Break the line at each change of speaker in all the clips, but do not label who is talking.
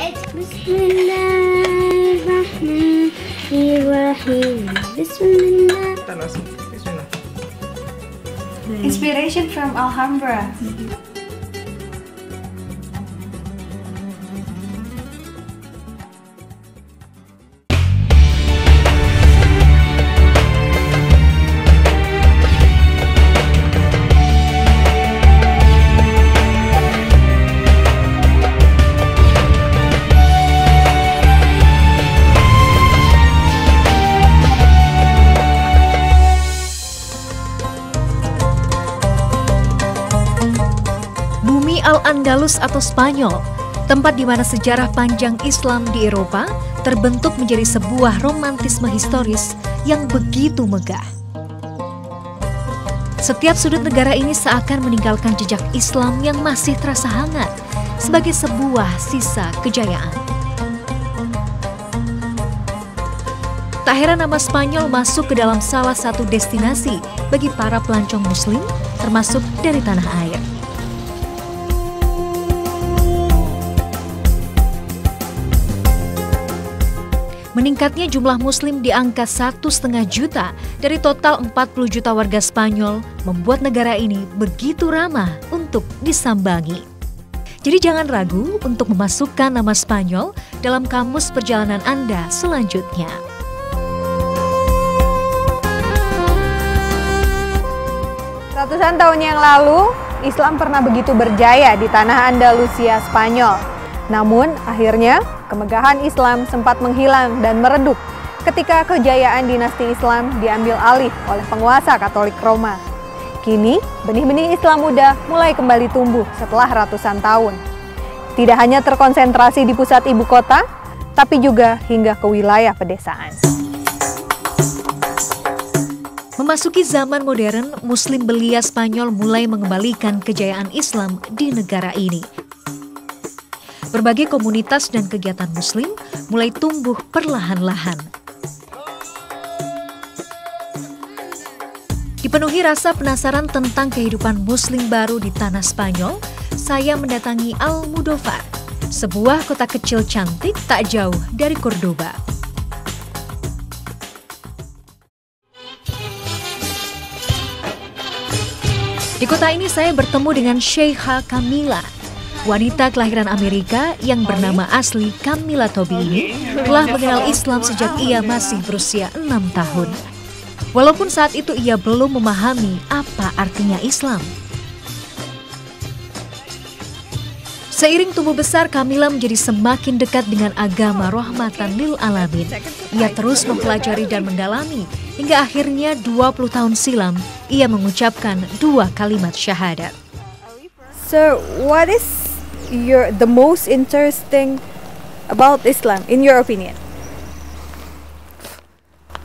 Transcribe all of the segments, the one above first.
Bismillahirrahmanirrahim. Bismillah.
Bismillah.
Inspiration from Alhambra.
Al-Andalus atau Spanyol, tempat di mana sejarah panjang Islam di Eropa terbentuk menjadi sebuah romantisme historis yang begitu megah. Setiap sudut negara ini seakan meninggalkan jejak Islam yang masih terasa hangat sebagai sebuah sisa kejayaan. Tak heran nama Spanyol masuk ke dalam salah satu destinasi bagi para pelancong Muslim, termasuk dari tanah air. Meningkatnya jumlah Muslim di angka 1,5 juta dari total 40 juta warga Spanyol membuat negara ini begitu ramah untuk disambangi. Jadi jangan ragu untuk memasukkan nama Spanyol dalam kamus perjalanan Anda selanjutnya.
Ratusan tahun yang lalu, Islam pernah begitu berjaya di tanah Andalusia Spanyol. Namun, akhirnya kemegahan Islam sempat menghilang dan meredup ketika kejayaan dinasti Islam diambil alih oleh penguasa Katolik Roma. Kini, benih-benih Islam muda mulai kembali tumbuh setelah ratusan tahun. Tidak hanya terkonsentrasi di pusat ibu kota, tapi juga hingga ke wilayah pedesaan.
Memasuki zaman modern, Muslim belia Spanyol mulai mengembalikan kejayaan Islam di negara ini. Berbagai komunitas dan kegiatan Muslim mulai tumbuh perlahan-lahan. Dipenuhi rasa penasaran tentang kehidupan Muslim baru di tanah Spanyol, saya mendatangi Almudóvar, sebuah kota kecil cantik tak jauh dari Cordoba. Di kota ini saya bertemu dengan Sheikha Camila, wanita kelahiran Amerika yang bernama asli Camila Tobi ini telah mengenal Islam sejak ia masih berusia 6 tahun. Walaupun saat itu ia belum memahami apa artinya Islam. Seiring tumbuh besar, Camila menjadi semakin dekat dengan agama rahmatan lil alamin. Ia terus mempelajari dan mendalami hingga akhirnya 20 tahun silam ia mengucapkan 2 kalimat syahadat.
So, what is the most interesting about Islam, in your opinion?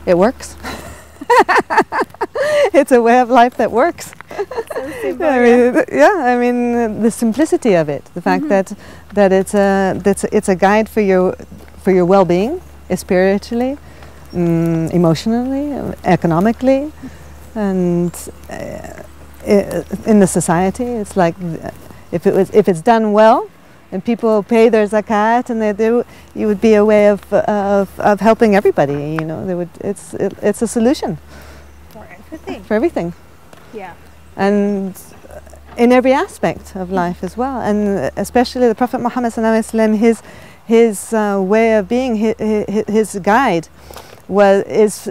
It works. It's a way of life that works.
So simple,
I mean, the simplicity of it, the fact that it's a guide for your well-being, spiritually, emotionally, economically, and in the society. It's like if it's done well, and people pay their zakat, and it would be a way of helping everybody. You know, it's a solution
for everything.
For everything.
Yeah.
And in every aspect of life as well, and especially the Prophet Muhammad ﷺ, his way of being, his guide, is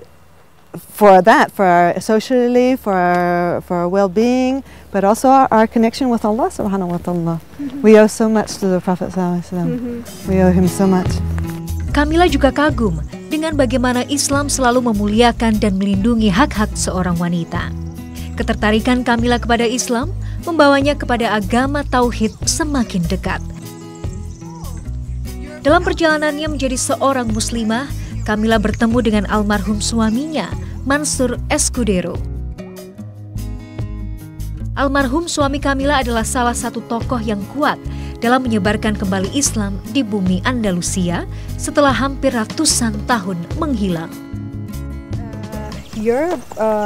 for that, for our socially, for our well-being, but also our connection with Allah Subhanahu wa Taala. We owe so much to the Prophet ﷺ. We owe him so much.
Camila juga kagum dengan bagaimana Islam selalu memuliakan dan melindungi hak-hak seorang wanita. Ketertarikan Camila kepada Islam membawanya kepada agama tauhid semakin dekat. Dalam perjalanannya menjadi seorang muslimah, Camila bertemu dengan almarhum suaminya, Mansur Escudero. Almarhum suami Camila adalah salah satu tokoh yang kuat dalam menyebarkan kembali Islam di bumi Andalusia setelah hampir ratusan tahun menghilang.
Your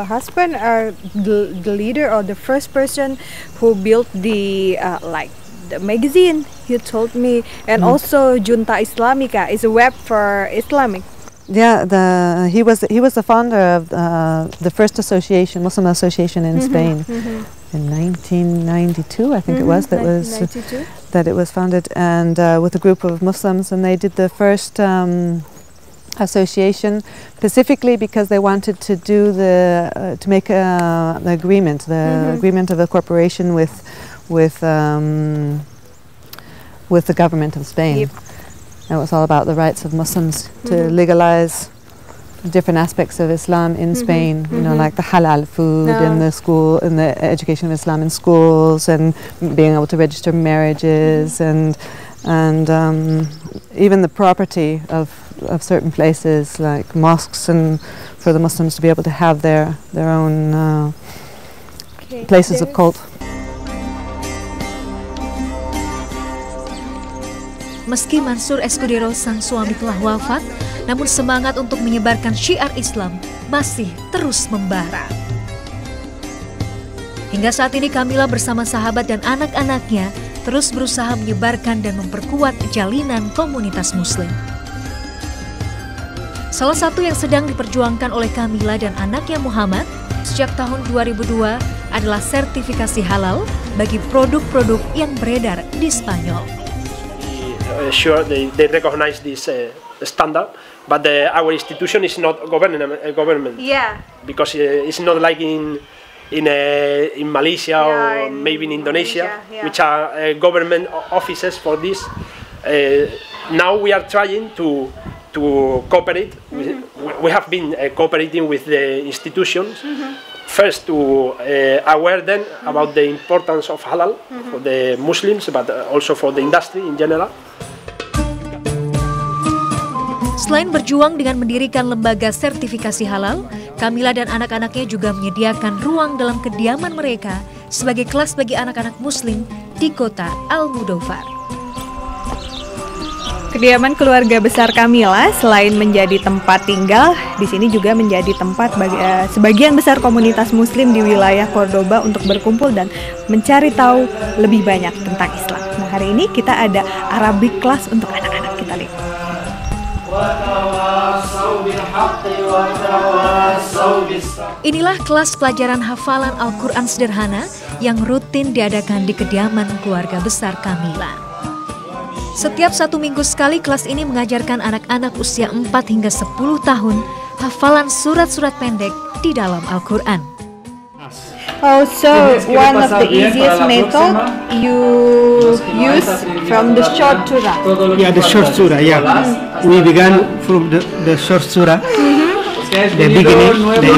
husband are the leader or the first person who built the magazine, you told me, and also Junta Islamica is a web for Islamic.
Yeah, he was the founder of the first association, Muslim association in Spain, in 1992, I think it was. That it was founded, and with a group of Muslims, and they did the first association specifically because they wanted to do to make the agreement, agreement of the corporation with the government of Spain.
Yep.
And it was all about the rights of Muslims to legalize different aspects of Islam in Spain, you know, like the halal food in the school, and the education of Islam in schools, and being able to register marriages, and even the property of certain places like mosques, and for the Muslims to be able to have their own places of cult.
Meski Mansur Escudero sang suami telah wafat, namun semangat untuk menyebarkan syiar Islam masih terus membara. Hingga saat ini Kamila bersama sahabat dan anak-anaknya terus berusaha menyebarkan dan memperkuat jalinan komunitas Muslim. Salah satu yang sedang diperjuangkan oleh Kamila dan anaknya Muhammad sejak tahun 2002 adalah sertifikasi halal bagi produk-produk yang beredar di Spanyol.
Sure, they recognize this standard, but our institution is not government.
Yeah.
Because it's not like in Malaysia or maybe in Indonesia, which are government offices for this. Now we are trying to cooperate. We have been cooperating with the institutions. First to aware them about the importance of halal for the Muslims, but also for the industry in general.
Selain berjuang dengan mendirikan lembaga sertifikasi halal, Kamila dan anak-anaknya juga menyediakan ruang dalam kediaman mereka sebagai kelas bagi anak-anak Muslim di kota Almudóvar.
Kediaman keluarga besar Kamila selain menjadi tempat tinggal, di sini juga menjadi tempat bagi sebagian besar komunitas Muslim di wilayah Cordoba untuk berkumpul dan mencari tahu lebih banyak tentang Islam. Nah, hari ini kita ada Arabic class untuk anak-anak, kita lihat.
Inilah kelas pelajaran hafalan Al-Quran sederhana yang rutin diadakan di kediaman keluarga besar Kamila. Setiap 1 minggu sekali kelas ini mengajarkan anak-anak usia 4 hingga 10 tahun hafalan surat-surat pendek di dalam Al-Quran.
Oh, so one of the easiest method you use from the short surah.
Yeah, the short surah. Yeah, we began from the short surah. The beginning, the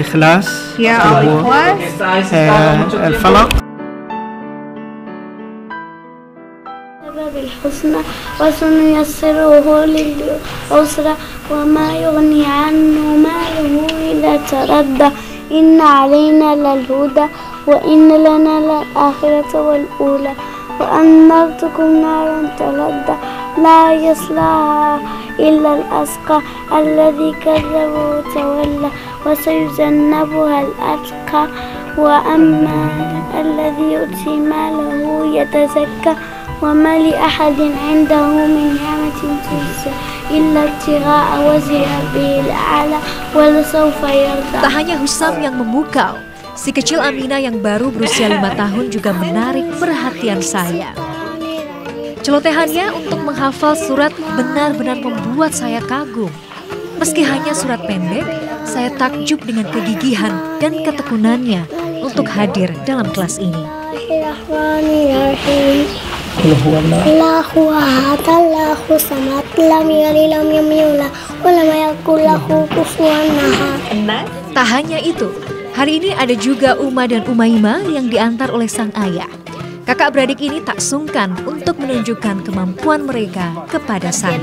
Ikhlas, Al-Falaq.
بالحسنى وسنيسره للعسرى وما يغني عنه ماله إذا تردى إن علينا للهدى وإن لنا للآخرة والأولى وأنذرتكم نارا تلظى لا يصلاها إلا الأشقى الذي كذب وتولى وسيجنبها الأتقى وأما الذي يؤتي ماله يتزكى وما لأحد عنده من نعمة تجزى إلا ابتغاء وجه ربه الأعلى ولسوف يرضى.
Tak hanya Husam yang memukau, si kecil Amina yang baru berusia 5 tahun juga menarik perhatian saya. Celotehannya untuk menghafal surat benar-benar membuat saya kagum. Meski hanya surat pendek, saya takjub dengan kegigihan dan ketekunannya untuk hadir dalam kelas ini.
Allahu ahad, Allahu samad, lam yalid lam yulad, wa lam yakul lahu kufuwan ahad.
Tak hanya itu, hari ini ada juga Uma dan Umaima yang diantar oleh sang ayah. Kakak beradik ini tak sungkan untuk menunjukkan kemampuan mereka kepada sang.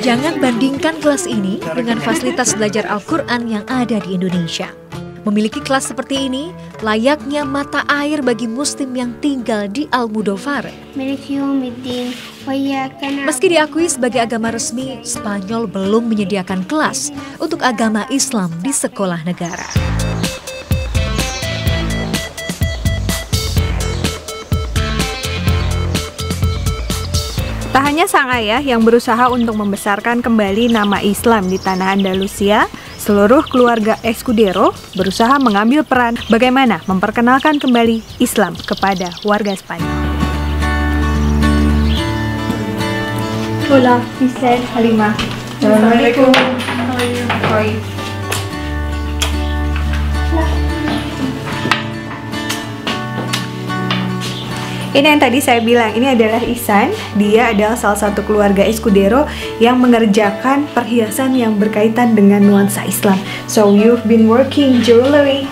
Jangan bandingkan kelas ini dengan fasilitas belajar Al-Quran yang ada di Indonesia. Memiliki kelas seperti ini layaknya mata air bagi muslim yang tinggal di Almudóvar. Meski diakui sebagai agama resmi, Spanyol belum menyediakan kelas untuk agama Islam di sekolah negara.
Tak hanya sang ayah yang berusaha untuk membesarkan kembali nama Islam di tanah Andalusia, seluruh keluarga Escudero berusaha mengambil peran bagaimana memperkenalkan kembali Islam kepada warga Spanyol.
Hola, Isel, Halimah. Assalamualaikum.
Ini yang tadi saya bilang, ini adalah Ihsan. Dia adalah salah satu keluarga Escudero yang mengerjakan perhiasan yang berkaitan dengan nuansa Islam. So you've been working jewelry.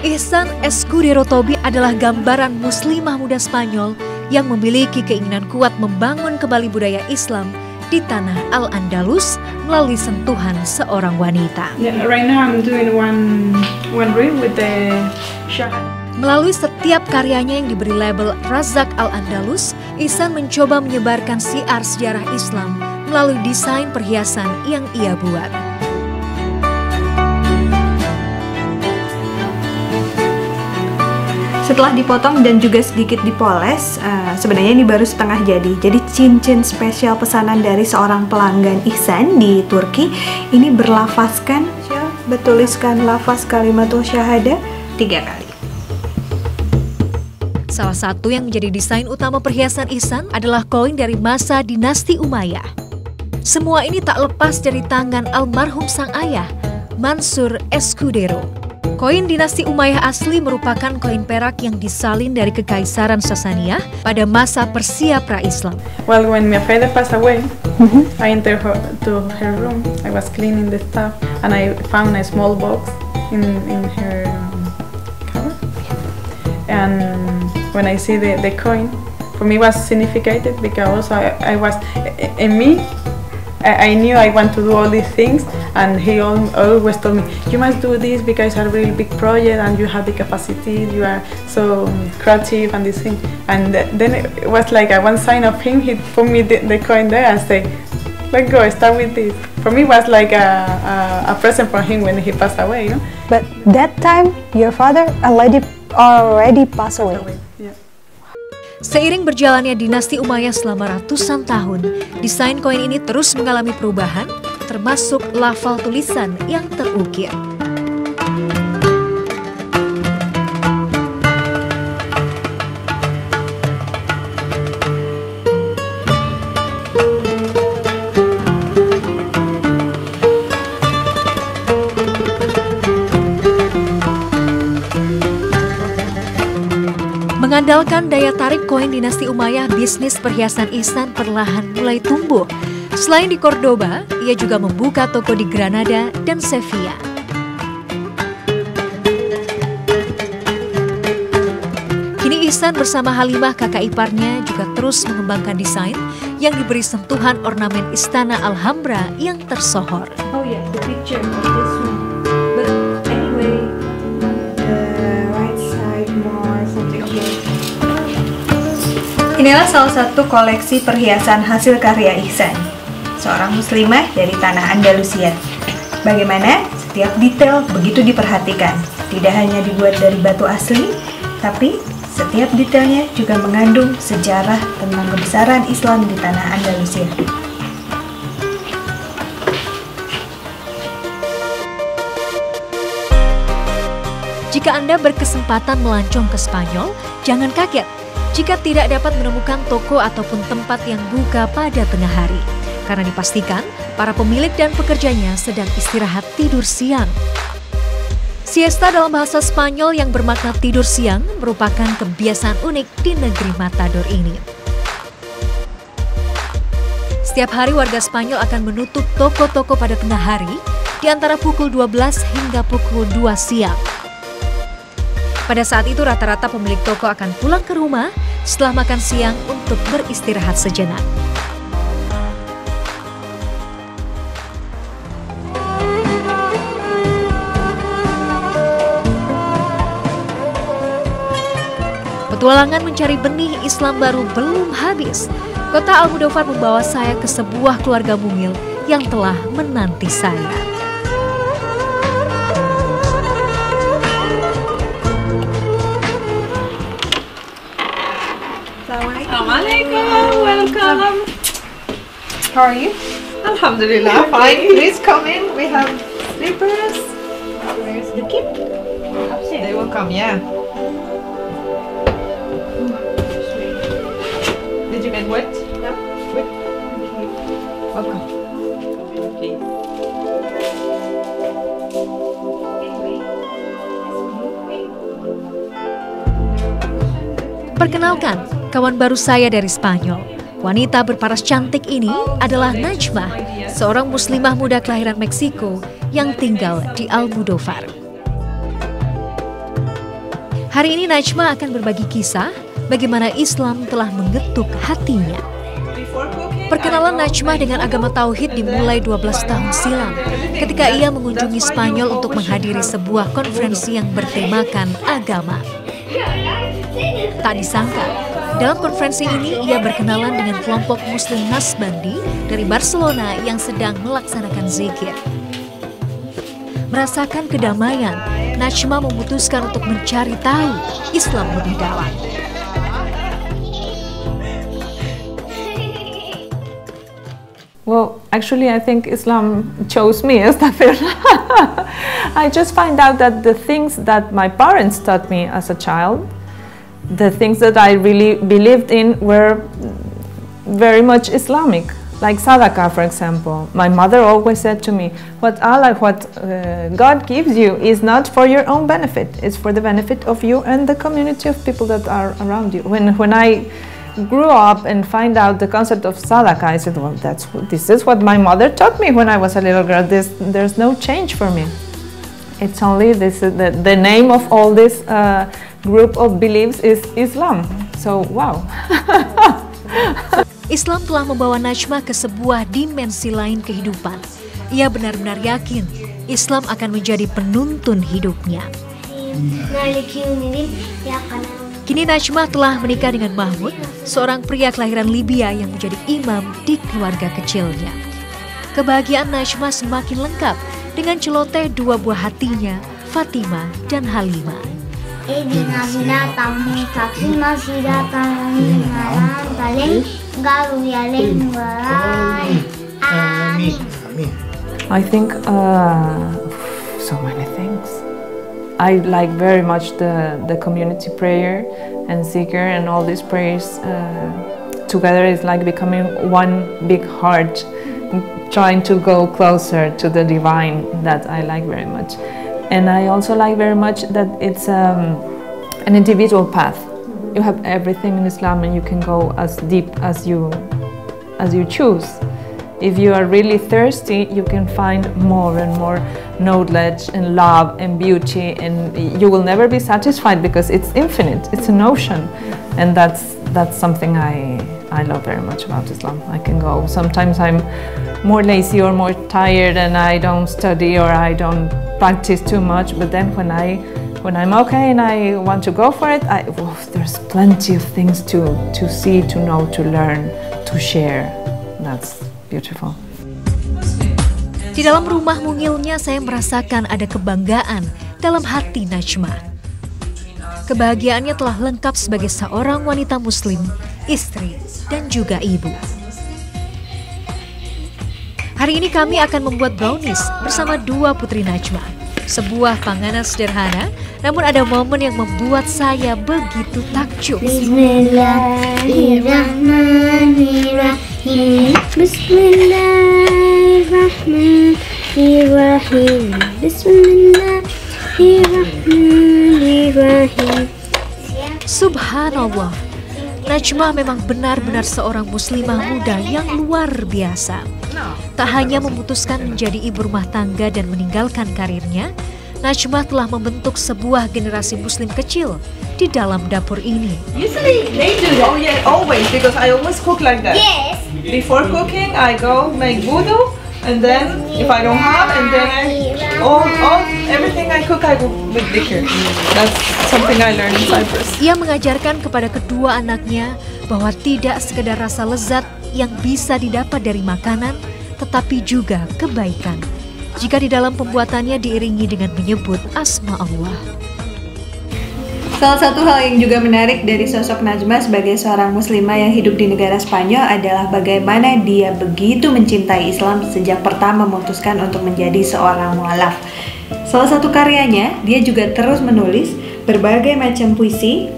Ihsan Escudero Tobi adalah gambaran muslimah muda Spanyol yang memiliki keinginan kuat membangun kembali budaya Islam di tanah Al-Andalus melalui sentuhan seorang wanita.
Yeah, right now I'm doing one reel with the shahada.
Melalui setiap karyanya yang diberi label Razak Al-Andalus, Ihsan mencoba menyebarkan siar sejarah Islam melalui desain perhiasan yang ia buat.
Setelah dipotong dan juga sedikit dipoles, sebenarnya ini baru setengah jadi. Jadi cincin spesial pesanan dari seorang pelanggan Ihsan di Turki ini berlafazkan, bertuliskan lafaz kalimatul syahadah 3 kali.
Salah satu yang menjadi desain utama perhiasan Ihsan adalah koin dari masa dinasti Umayyah. Semua ini tak lepas dari tangan almarhum sang ayah, Mansur Escudero. Koin dinasti Umayyah asli merupakan koin perak yang disalin dari Kekaisaran Sasaniyah pada masa Persia pra-Islam.
Well, when my father passed away, I entered to her room. I was cleaning the stuff, and I found a small box in her cover. And when I see the coin, for me was significant because I was in me. I knew I want to do all these things, and he always told me, you must do this because it's a really big project and you have the capacity, you are so creative and this thing. And then it was like one sign of him, he put me the coin there and say, let's go, start with this. For me it was like a present from him when he passed away, you know?
But that time, your father already passed away.
Seiring berjalannya dinasti Umayyah selama ratusan tahun, desain koin ini terus mengalami perubahan, termasuk lafal tulisan yang terukir. Mengandalkan daya tarik koin dinasti Umayyah, bisnis perhiasan Ihsan perlahan mulai tumbuh. Selain di Cordoba, ia juga membuka toko di Granada dan Sevilla. Kini Ihsan bersama Halimah, kakak iparnya, juga terus mengembangkan desain yang diberi sentuhan ornamen Istana Alhambra yang tersohor.
Oh yeah, the picture of this one. But anyway, the right side more something here. Inilah salah satu koleksi perhiasan hasil karya Ihsan, seorang muslimah dari tanah Andalusia. Bagaimana setiap detail begitu diperhatikan. Tidak hanya dibuat dari batu asli, tapi setiap detailnya juga mengandung sejarah tentang kebesaran Islam di tanah Andalusia.
Jika Anda berkesempatan melancong ke Spanyol, jangan kaget jika tidak dapat menemukan toko ataupun tempat yang buka pada tengah hari. Karena dipastikan para pemilik dan pekerjanya sedang istirahat tidur siang. Siesta dalam bahasa Spanyol yang bermakna tidur siang merupakan kebiasaan unik di negeri Matador ini. Setiap hari warga Spanyol akan menutup toko-toko pada tengah hari di antara pukul 12 hingga pukul 2 siang. Pada saat itu rata-rata pemilik toko akan pulang ke rumah setelah makan siang untuk beristirahat sejenak. Petualangan mencari benih Islam baru belum habis. Kota Almudóvar membawa saya ke sebuah keluarga mungil yang telah menanti saya.
Assalamualaikum, welcome. How are you?
Alhamdulillah, fine. Please come in. We have slippers.
Where's the kid?
They will come, yeah. Did you get wet?
No.
Wet? Welcome. Please.
Perkenalkan, kawan baru saya dari Spanyol. Wanita berparas cantik ini adalah Najmah, seorang muslimah muda kelahiran Meksiko yang tinggal di Almudóvar. Hari ini Najmah akan berbagi kisah bagaimana Islam telah mengetuk hatinya. Perkenalan Najmah dengan agama Tauhid dimulai 12 tahun silam ketika ia mengunjungi Spanyol untuk menghadiri sebuah konferensi yang bertemakan agama. Tak disangka, dalam konferensi ini ia berkenalan dengan kelompok Muslim Nasbandi dari Barcelona yang sedang melaksanakan zikir. Merasakan kedamaian, Najmah memutuskan untuk mencari tahu Islam lebih dalam.
Well, actually, I think Islam chose me, astaghfirullah. I just find out that the things that my parents taught me as a child, the things that I really believed in were very much Islamic. Like sadaqah, for example. My mother always said to me, what God gives you is not for your own benefit. It's for the benefit of you and the community of people that are around you. When I grew up and find out the concept of sadaqah, I said, well, this is what my mother taught me when I was a little girl. There's no change for me. It's only this, the name of all this group of beliefs is Islam. So, wow.
Islam telah membawa Najmah ke sebuah dimensi lain kehidupan. Ia benar-benar yakin Islam akan menjadi penuntun hidupnya. Kini Najmah telah menikah dengan Mahmud, seorang pria kelahiran Libya yang menjadi imam di keluarga kecilnya. Kebahagiaan Najmah semakin lengkap dengan celoteh dua buah hatinya, Fatimah dan Halimah.
I think so many things. I like very much the community prayer and zikr, and all these prayers together is like becoming one big heart, trying to go closer to the divine. That I like very much. And I also like very much that it's an individual path. You have everything in Islam and you can go as deep as you choose. If you are really thirsty, you can find more and more knowledge and love and beauty, and you will never be satisfied because it's infinite. It's an ocean, and that's something I love very much about Islam. I can go. Sometimes I'm more lazy or more tired and I don't study or I don't practice too much, but then when I'm okay and I want to go for it, there's plenty of things to see, to know, to learn, to share. That's beautiful.
Di dalam rumah mungilnya saya merasakan ada kebanggaan dalam hati Najmah. Kebahagiaannya telah lengkap sebagai seorang wanita muslim, istri, dan juga ibu. Hari ini kami akan membuat brownies bersama dua putri Najmah. Sebuah panganan sederhana, namun ada momen yang membuat saya begitu takjub. Bismillahirrahmanirrahim. Bismillahirrahmanirrahim. Bismillahirrahmanirrahim. Subhanallah, Najmah memang benar-benar seorang muslimah muda yang luar biasa. Tak hanya memutuskan menjadi ibu rumah tangga dan meninggalkan karirnya, Najmah telah membentuk sebuah generasi muslim kecil di dalam dapur ini.
Usually they do, always, because I always cook like that.
Yes.
Before cooking, I go make wudu, and then if I don't have, and then all
Everything I cook, I cook with dhikr. That's something I learned in Cyprus.
Ia mengajarkan kepada kedua anaknya bahwa tidak sekedar rasa lezat yang bisa didapat dari makanan, tetapi juga kebaikan jika di dalam pembuatannya diiringi dengan menyebut asma Allah.
Salah satu hal yang juga menarik dari sosok Najma sebagai seorang muslimah yang hidup di negara Spanyol adalah bagaimana dia begitu mencintai Islam sejak pertama memutuskan untuk menjadi seorang mu'alaf. Salah satu karyanya, dia juga terus menulis berbagai macam puisi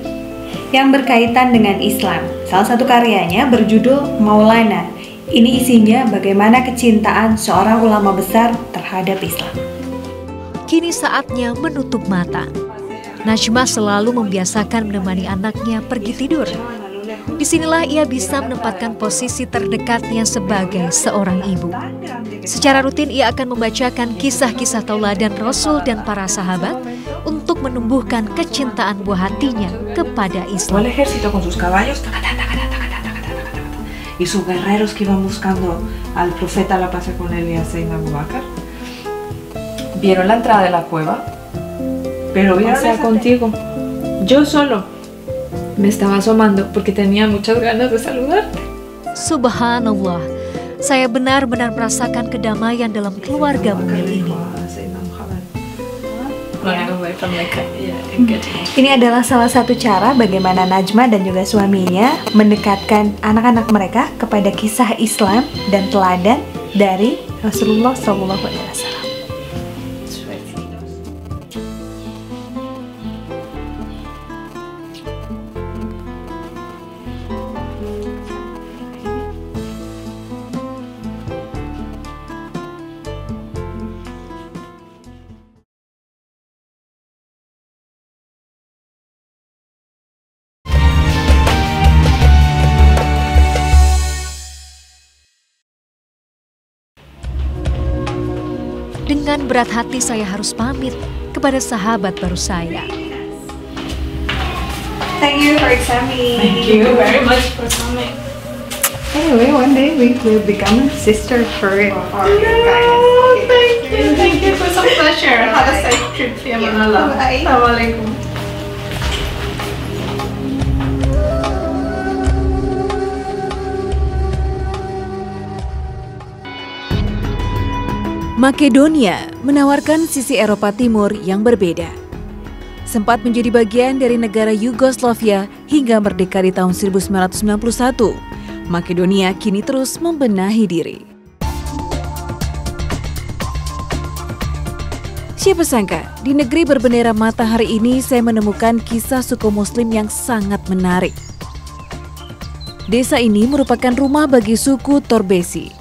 yang berkaitan dengan Islam. Salah satu karyanya berjudul Maulana. Ini isinya bagaimana kecintaan seorang ulama besar terhadap Islam.
Kini saatnya menutup mata. Najma selalu membiasakan menemani anaknya pergi tidur. Disinilah ia bisa menempatkan posisi terdekatnya sebagai seorang ibu. Secara rutin ia akan membacakan kisah-kisah tauladan Rasul dan para sahabat untuk menumbuhkan kecintaan buah hatinya kepada Islam.
El ejército con sus caballos y sus guerreros que iban buscando al profeta, la paz con él y a Sayyidina Abu Bakr. Vieron la entrada de la cueva. Pero contigo, yo solo me estaba asomando porque tenía muchas ganas de saludarte.
Subhanallah, saya benar-benar merasakan kedamaian dalam keluarga mungil ini.
Ini adalah salah satu cara bagaimana Najma dan juga suaminya mendekatkan anak-anak mereka kepada kisah Islam dan teladan dari Rasulullah SAW.
Dengan berat hati saya harus pamit kepada sahabat baru saya.
Thank you for coming.
Thank you very much for coming.
Anyway, one day we will become sister for real.
Thank you. For some pleasure. Have a safe trip. Assalamualaikum.
Makedonia menawarkan sisi Eropa Timur yang berbeda. Sempat menjadi bagian dari negara Yugoslavia hingga merdeka di tahun 1991, Makedonia kini terus membenahi diri. Siapa sangka, di negeri berbendera matahari ini saya menemukan kisah suku Muslim yang sangat menarik. Desa ini merupakan rumah bagi suku Torbesi,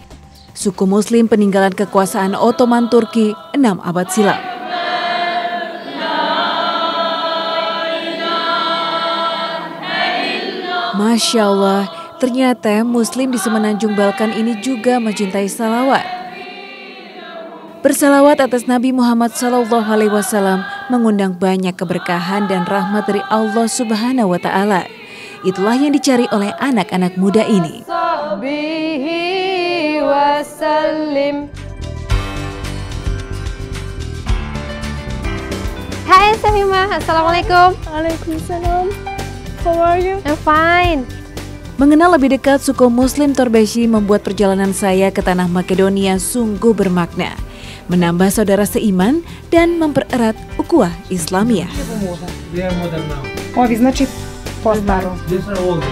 suku Muslim peninggalan kekuasaan Ottoman Turki 6 abad silam. Masya Allah, ternyata Muslim di Semenanjung Balkan ini juga mencintai salawat. Bersalawat atas Nabi Muhammad SAW mengundang banyak keberkahan dan rahmat dari Allah Subhanahu wa Ta'ala. Itulah yang dicari oleh anak-anak muda ini.
Hai Safima, Assalamualaikum.
Waalaikumsalam. How are you?
I'm fine.
Mengenal lebih dekat suku Muslim Torbesi membuat perjalanan saya ke tanah Makedonia sungguh bermakna, menambah saudara seiman dan mempererat ukhuwah Islamiyah.
They are modern now.
Ovi znači po starom.
These are old.